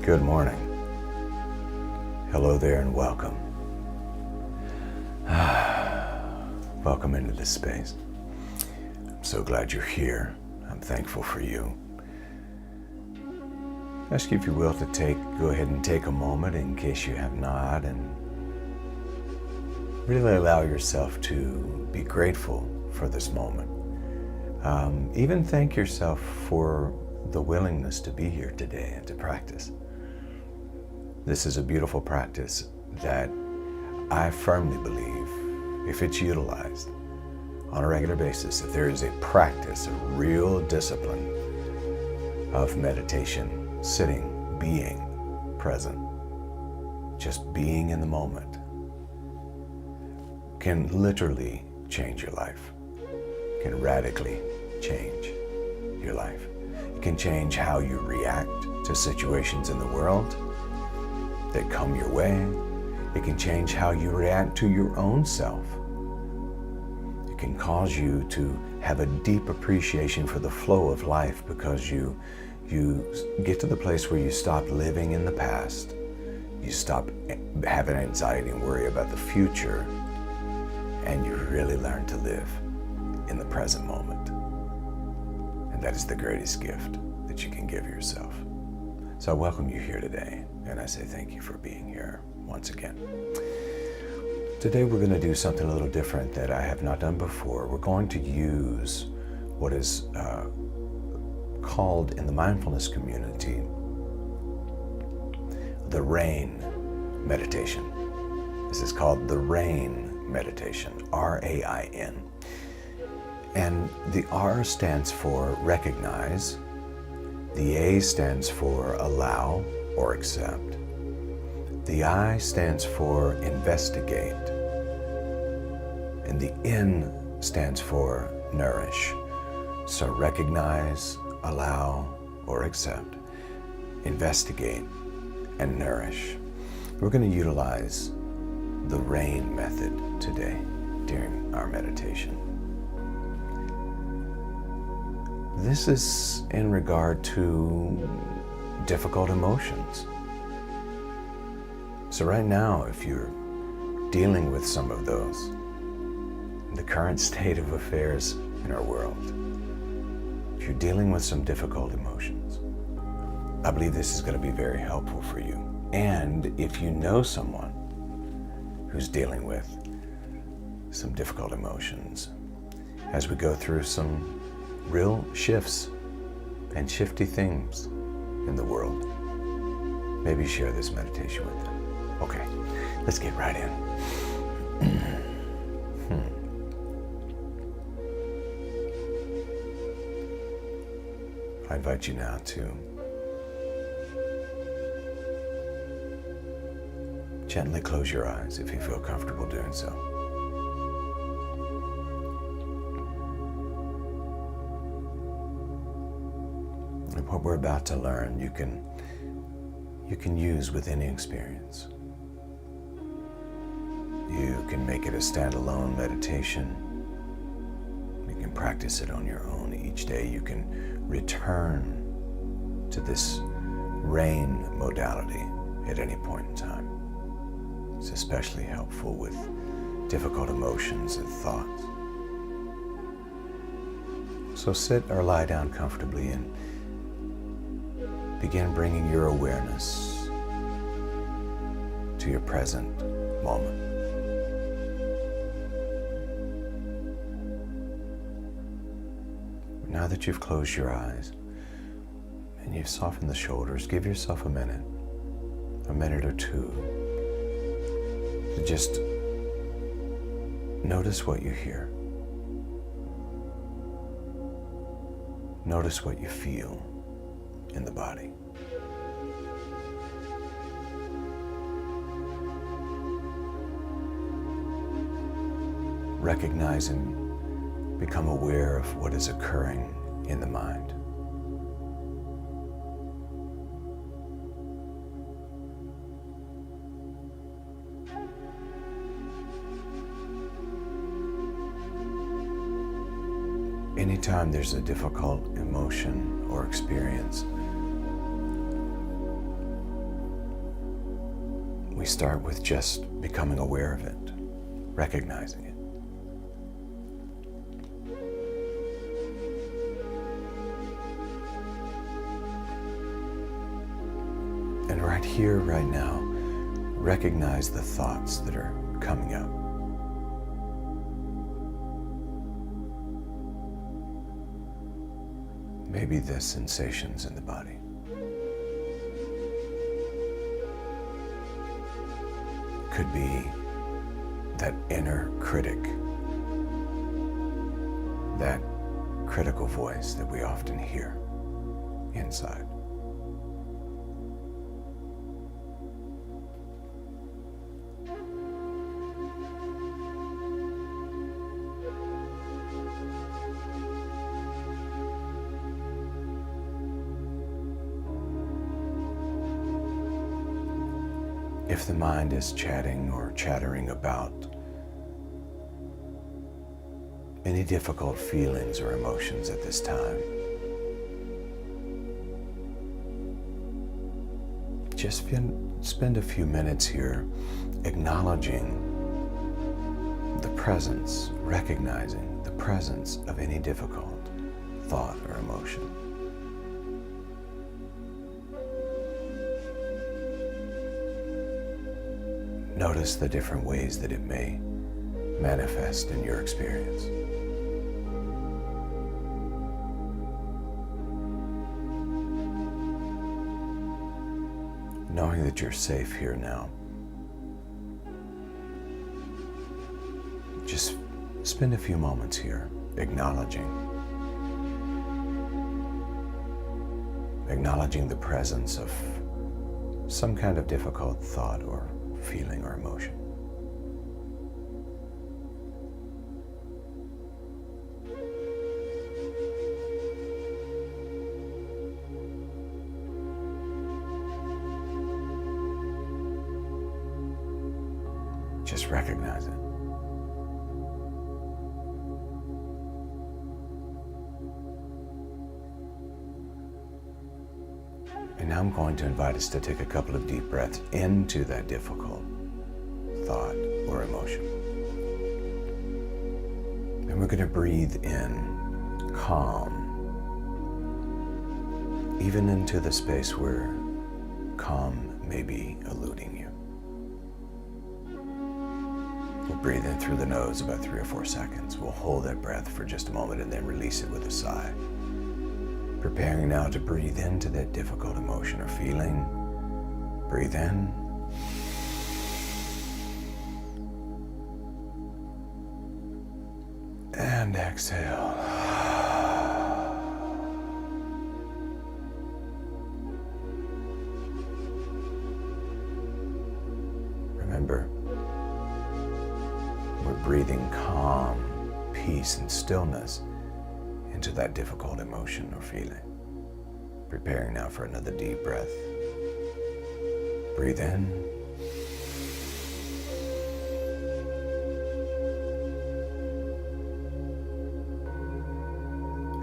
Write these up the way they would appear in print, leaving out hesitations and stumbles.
Good morning. Hello there and welcome. Welcome into this space. I'm so glad you're here. I'm thankful for you. Ask you, if you will, to go ahead and take a moment in case you have not, and really allow yourself to be grateful for this moment. Even thank yourself for the willingness to be here today and to practice. This is a beautiful practice that I firmly believe, if it's utilized on a regular basis, if there is a practice, a real discipline of meditation, sitting, being present, just being in the moment, can literally change your life, can radically change your life. It can change how you react to situations in the world that come your way. It can change how you react to your own self. It can cause you to have a deep appreciation for the flow of life, because you get to the place where you stop living in the past, you stop having anxiety and worry about the future, and you really learn to live in the present moment. And that is the greatest gift that you can give yourself. So I welcome you here today, and I say thank you for being here once again. Today we're going to do something a little different that I have not done before. We're going to use what is called in the mindfulness community the RAIN meditation. This is called the RAIN meditation, R-A-I-N. And the R stands for recognize, the A stands for allow or accept, the I stands for investigate, and the N stands for nourish. So recognize, allow or accept, investigate, and nourish. We're going to utilize the RAIN method today during our meditation. This is in regard to difficult emotions. So right now, if you're dealing with some of those, the current state of affairs in our world, if you're dealing with some difficult emotions, I believe this is going to be very helpful for you. And if you know someone who's dealing with some difficult emotions, as we go through some real shifts and shifty things in the world, maybe share this meditation with them. Okay, let's get right in. I invite you now to gently close your eyes if you feel comfortable doing so. And what we're about to learn, you can use with any experience. You can make it a standalone meditation. You can practice it on your own each day. You can return to this RAIN modality at any point in time. It's especially helpful with difficult emotions and thoughts. So sit or lie down comfortably and begin bringing your awareness to your present moment. Now that you've closed your eyes and you've softened the shoulders, give yourself a minute or two, to just notice what you hear. Notice what you feel in the body. Recognize and become aware of what is occurring in the mind. Anytime there's a difficult emotion or experience, we start with just becoming aware of it, recognizing it. And right here, right now, recognize the thoughts that are coming up. Maybe the sensations in the body. Could be that inner critic, that critical voice that we often hear inside. If the mind is chatting or chattering about any difficult feelings or emotions at this time, just spend a few minutes here acknowledging the presence, recognizing the presence of any difficult thought or emotion. Notice the different ways that it may manifest in your experience. Knowing that you're safe here now, just spend a few moments here acknowledging the presence of some kind of difficult thought or feeling or emotion. Just recognize it. And now I'm going to invite us to take a couple of deep breaths into that difficult thought or emotion. And we're going to breathe in calm, even into the space where calm may be eluding you. We'll breathe in through the nose about 3 or 4 seconds. We'll hold that breath for just a moment and then release it with a sigh. Preparing now to breathe into that difficult emotion or feeling. Breathe in. And exhale. Remember, we're breathing calm, peace, and stillness into that difficult emotion or feeling. Preparing now for another deep breath. Breathe in.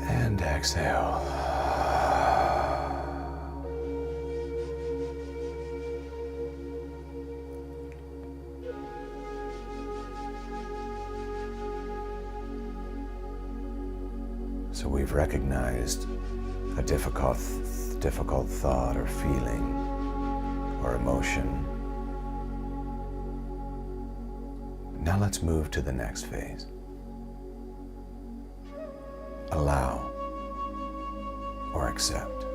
And exhale. So we've recognized a difficult thought or feeling or emotion. Now let's move to the next phase. Allow or accept.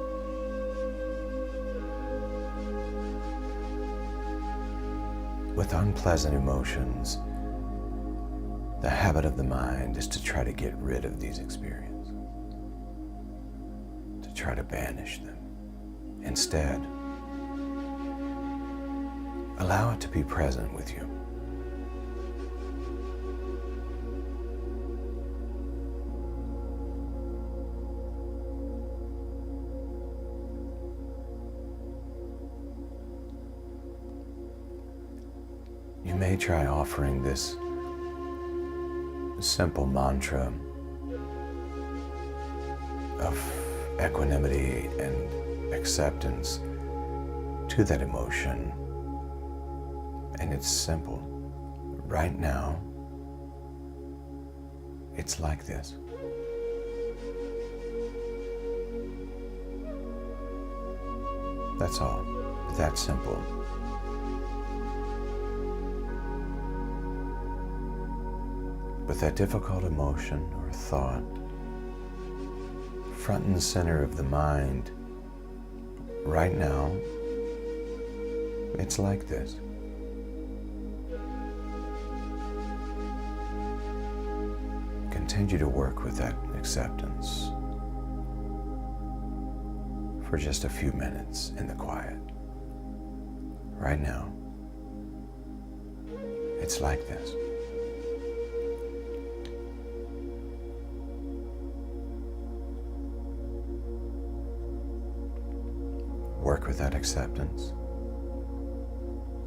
With unpleasant emotions, the habit of the mind is to try to get rid of these experiences, to try to banish them. Instead, allow it to be present with you. You may try offering this simple mantra of equanimity and acceptance to that emotion And it's simple. Right now, it's like this. That's all. That simple. But that difficult emotion or thought, front and center of the mind, right now, it's like this. Continue to work with that acceptance for just a few minutes in the quiet. Right now, it's like this. Work with that acceptance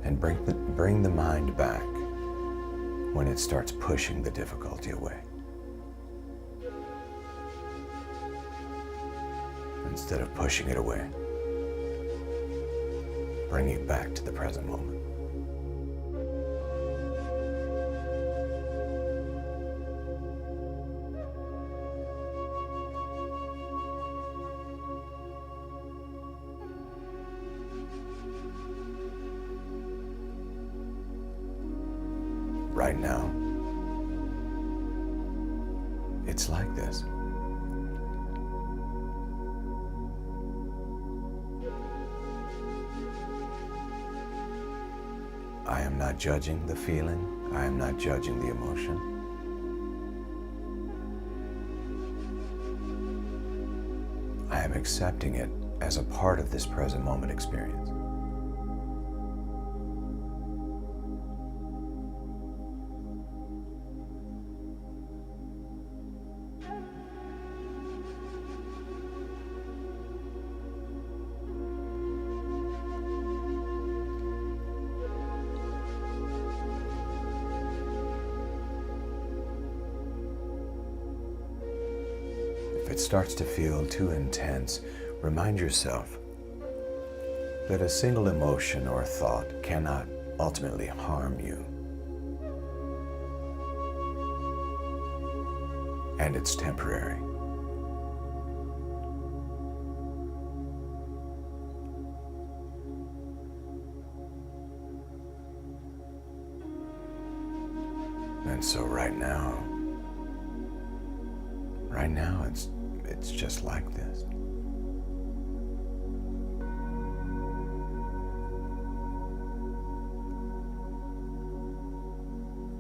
and bring the mind back when it starts pushing the difficulty away. Instead of pushing it away, bring it back to the present moment. Right now, it's like this. I am not judging the feeling. I am not judging the emotion. I am accepting it as a part of this present moment experience. If it starts to feel too intense, remind yourself that a single emotion or thought cannot ultimately harm you. And it's temporary. And so right now, it's just like this.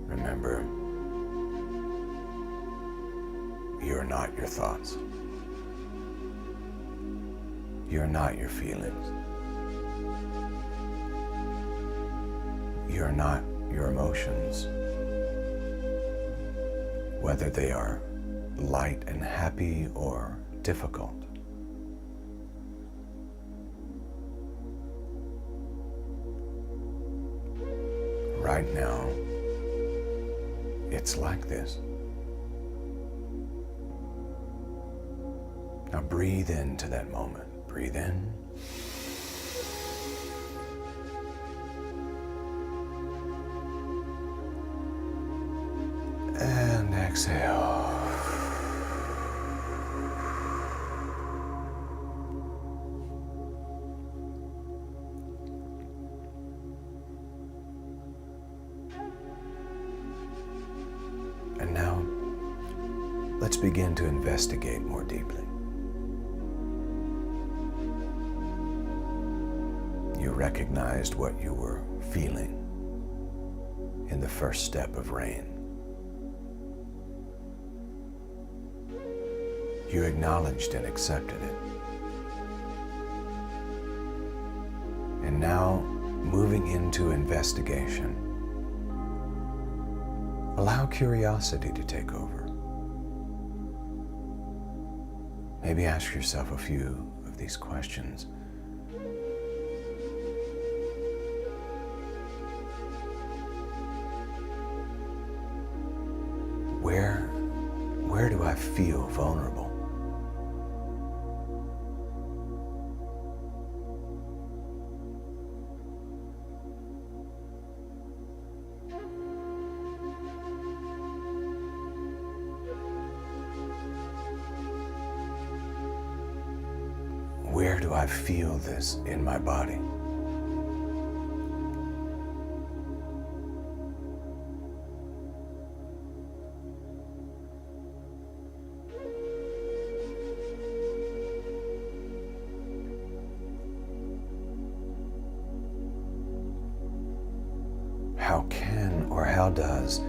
Remember, you're not your thoughts. You're not your feelings. You're not your emotions, whether they are light and happy or difficult. Right now, it's like this. Now breathe into that moment. Breathe in. And exhale. And now, let's begin to investigate more deeply. You recognized what you were feeling in the first step of rain. You acknowledged and accepted it. And now, moving into investigation, allow curiosity to take over. Maybe ask yourself a few of these questions. Where do I feel vulnerable? where do I feel this in my body? How can or how does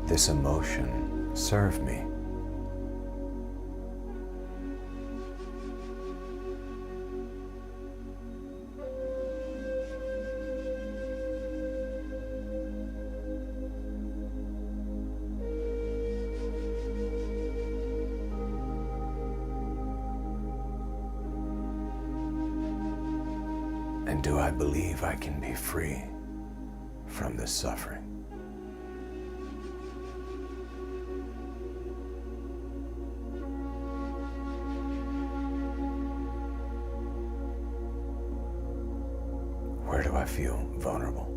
this emotion serve me? And do I believe I can be free from this suffering? Where do I feel vulnerable?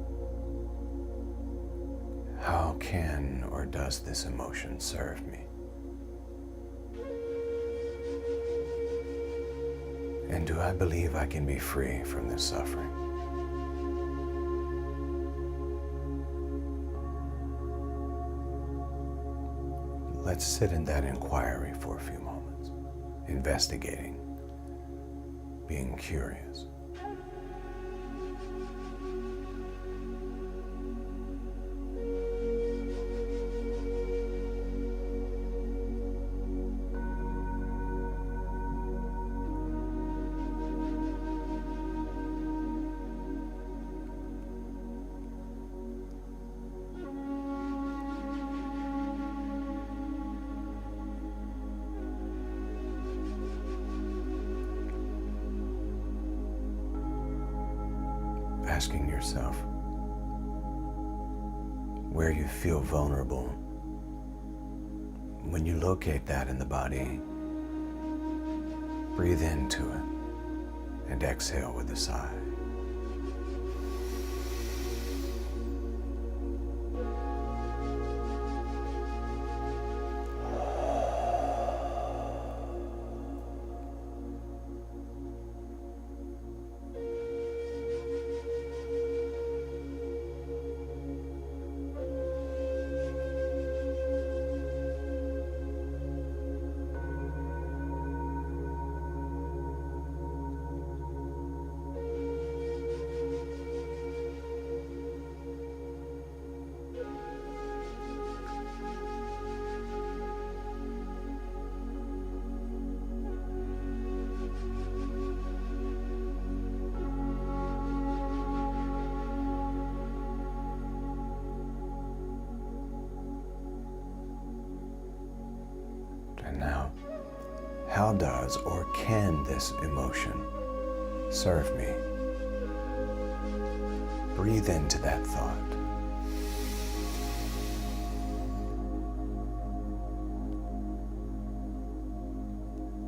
How can or does this emotion serve me? And do I believe I can be free from this suffering? Let's sit in that inquiry for a few moments, investigating, being curious. Asking yourself where you feel vulnerable. When you locate that in the body, breathe into it and exhale with a sigh. And now, how does or can this emotion serve me? Breathe into that thought.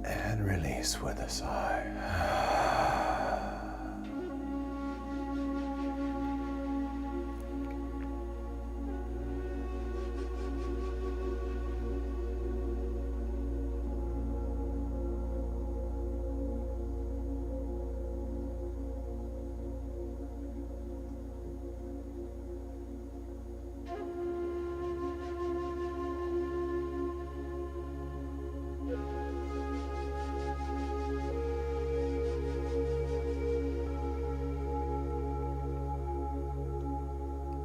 And release with a sigh.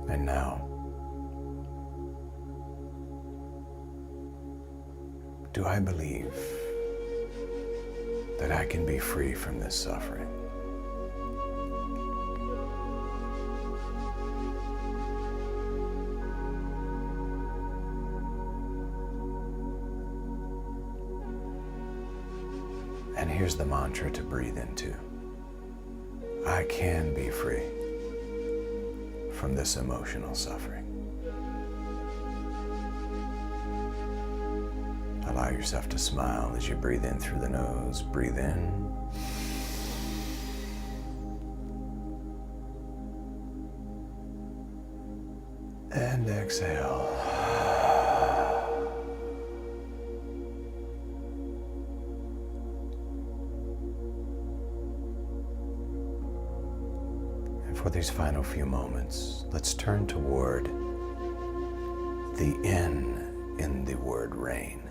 And now, do I believe that I can be free from this suffering? And here's the mantra to breathe into. I can be free from this emotional suffering. Allow yourself to smile as you breathe in through the nose. Breathe in. And exhale. For these final few moments, let's turn toward the N in the word rain,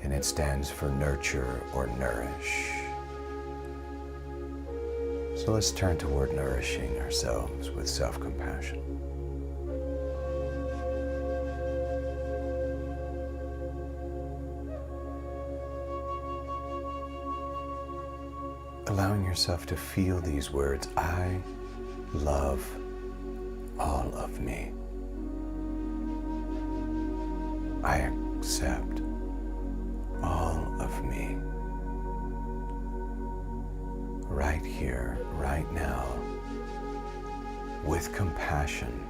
and it stands for nurture or nourish. So let's turn toward nourishing ourselves with self-compassion. Allowing yourself to feel these words, I love all of me. I accept all of me. Right here, right now, with compassion,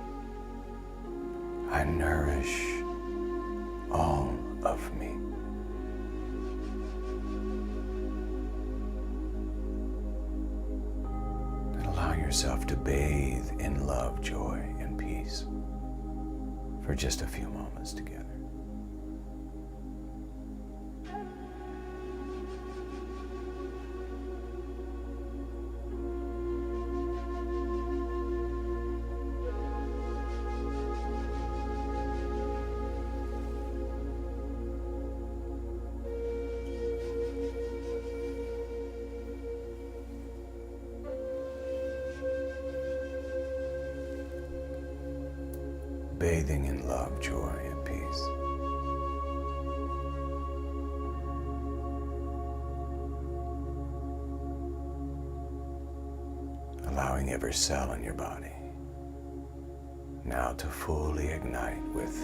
I nourish all of me. And allow yourself to bathe in love, joy, and peace for just a few moments together. Bathing in love, joy, and peace. Allowing every cell in your body now to fully ignite with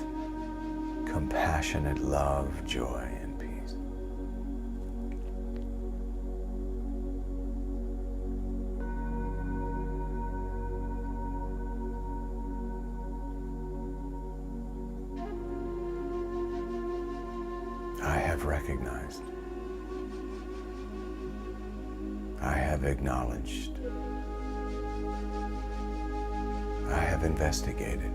compassionate love, joy, and peace. I have recognized, I have acknowledged, I have investigated,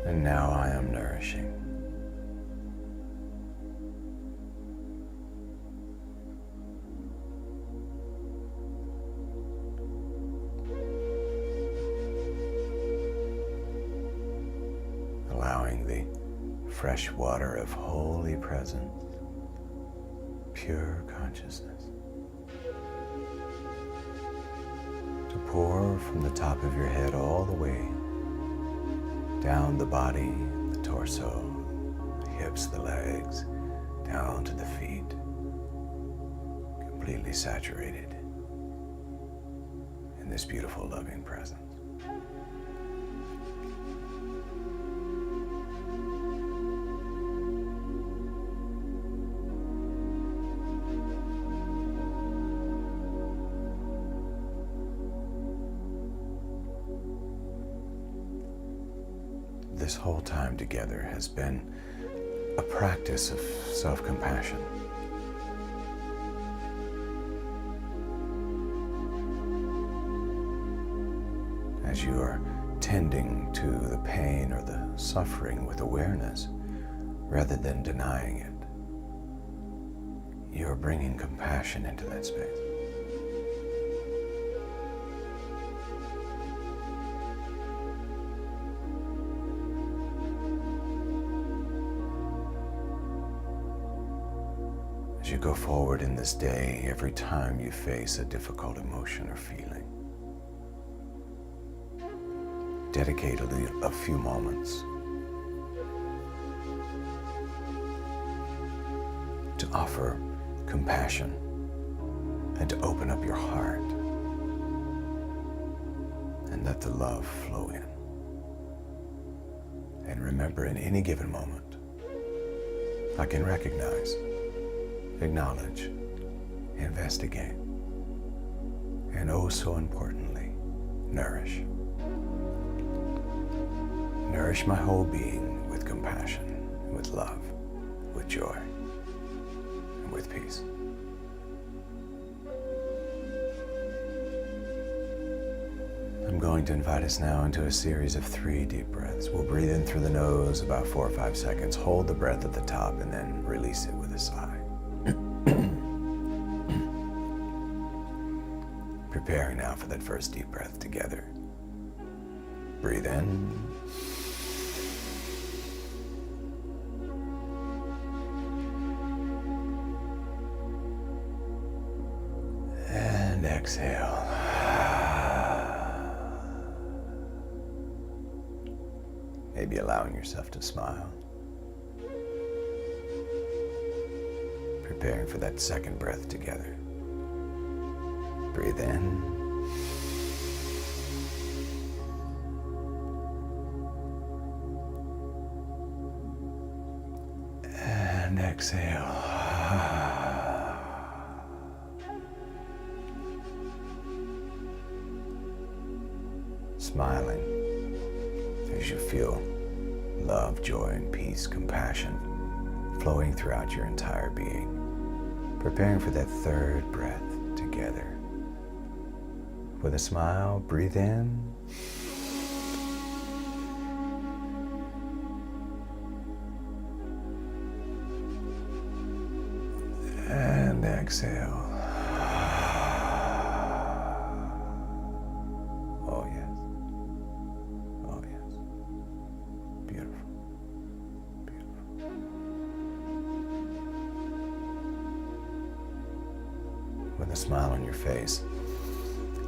and now I am nourishing. Allowing the fresh water of holy presence, pure consciousness, to pour from the top of your head all the way down the body, the torso, the hips, the legs, down to the feet, completely saturated in this beautiful, loving presence. This whole time together has been a practice of self-compassion. As you are tending to the pain or the suffering with awareness, rather than denying it, you are bringing compassion into that space. As you go forward in this day, every time you face a difficult emotion or feeling, dedicate a few moments to offer compassion and to open up your heart and let the love flow in. And remember, in any given moment, I can recognize, acknowledge, investigate, and oh so importantly, nourish. Nourish my whole being with compassion, with love, with joy, and with peace. I'm going to invite us now into a series of 3 deep breaths. We'll breathe in through the nose about 4 or 5 seconds, hold the breath at the top, and then release it with a sigh. Preparing now for that first deep breath together. Breathe in. And exhale. Maybe allowing yourself to smile. Preparing for that second breath together. Breathe in. And exhale. Smiling as you feel love, joy, and peace, compassion flowing throughout your entire being. Preparing for that third breath together. With a smile, breathe in. And exhale. Oh yes. Oh yes. Beautiful. Beautiful. With a smile on your face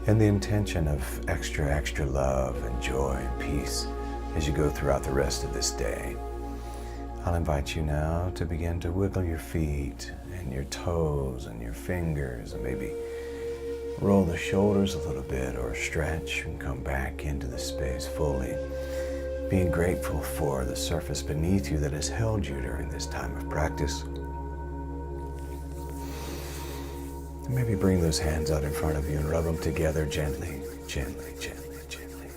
and the intention of extra love and joy and peace as you go throughout the rest of this day, I'll invite you now to begin to wiggle your feet and your toes and your fingers, and maybe roll the shoulders a little bit or stretch and come back into the space fully, being grateful for the surface beneath you that has held you during this time of practice. And maybe bring those hands out in front of you and rub them together gently, gently, gently, gently.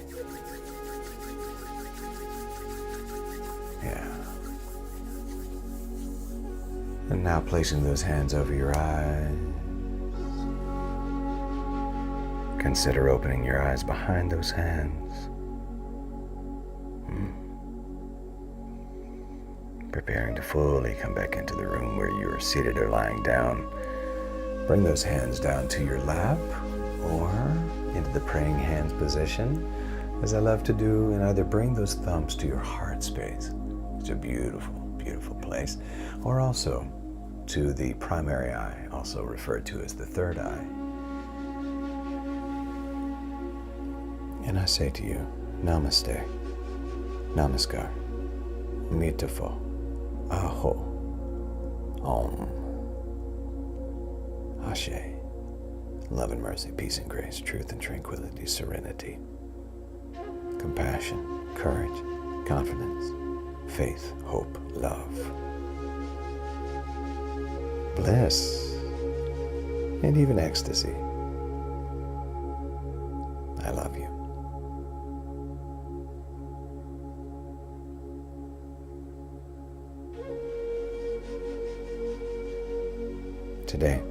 Yeah. And now placing those hands over your eyes. Consider opening your eyes behind those hands. Preparing to fully come back into the room where you are seated or lying down. Bring those hands down to your lap or into the praying hands position, as I love to do, and either bring those thumbs to your heart space. It's a beautiful, beautiful place. Or also to the primary eye, also referred to as the third eye. And I say to you, Namaste, Namaskar, Mitafo, Aho, Om, Ashe, love and mercy, peace and grace, truth and tranquility, serenity, compassion, courage, confidence, faith, hope, love, bliss, and even ecstasy. I love you. Today,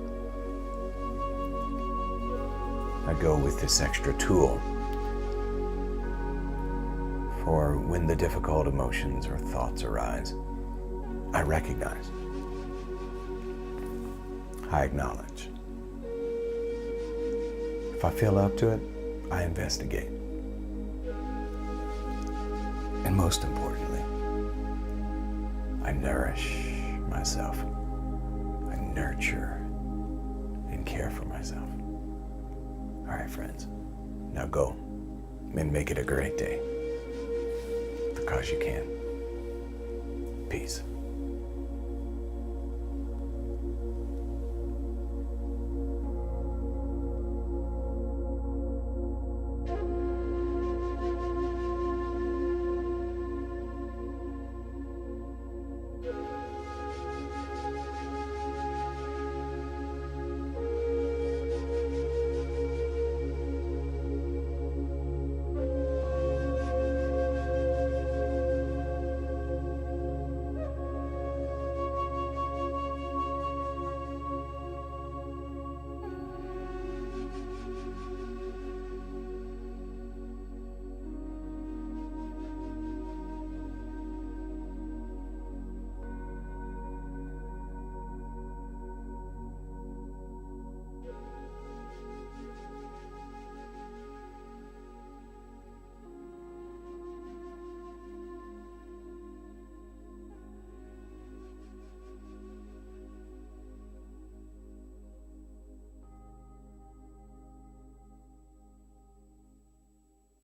I go with this extra tool for when the difficult emotions or thoughts arise. I recognize, I acknowledge. If I feel up to it, I investigate. And most importantly, I nourish myself. I nurture and care for myself. All right, friends, now go and make it a great day, because you can. Peace.